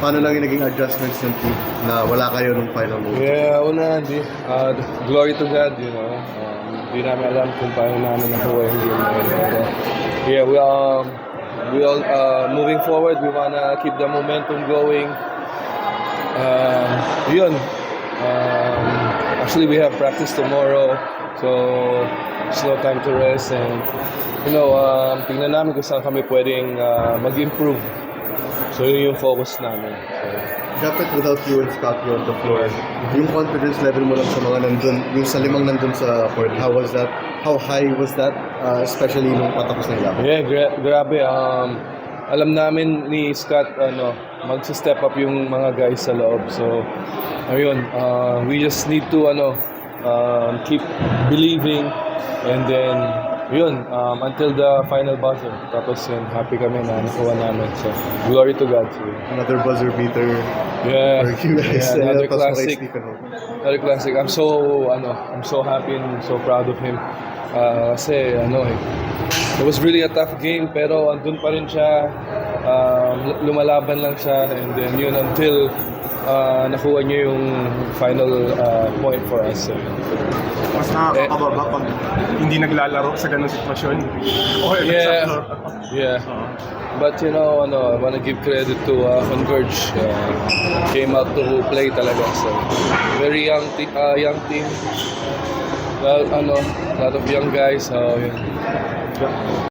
paano lang yung naging adjustments ng team na wala kayo nung final move? Yeah, una, glory to God, you know. Di namin alam kung paano namin nakuha yung game na yun. Pero, yeah, we all moving forward. We wanna keep the momentum going. Yun. Actually, we have practice tomorrow, so it's no time to rest. And, you know, tingnan namin kung saan kami pwedeng mag-improve. So, yun yung focus namin. So, Dapat without you and Scott on the floor, yung confidence level mo lang sa mga nandun, yung sa limang nandun sa court, how was that? How high was that? Especially nung patapos ng laban? yeah, grabe. Alam namin ni Scott, mag-step up yung mga guys sa loob. So, ayun, we just need to, keep believing. And then, yun, until the final buzzer. Tapos yun, happy kami na nakuha namin. So, glory to God. So, Another buzzer beater yeah, for you guys. yeah, another Tapos classic. maka-speak, ano. Very classic. I'm so happy and so proud of him. Kasi it was really a tough game pero andun pa rin siya. Lumalaban lang siya and then yun until nakuha niya yung final point for us. So, Mas nakakababa pag hindi naglalaro sa ganung sitwasyon. Or yeah. But I want to give credit to Converge. Came out to play talaga. So very young team. Well, a lot of young guys. So, yun.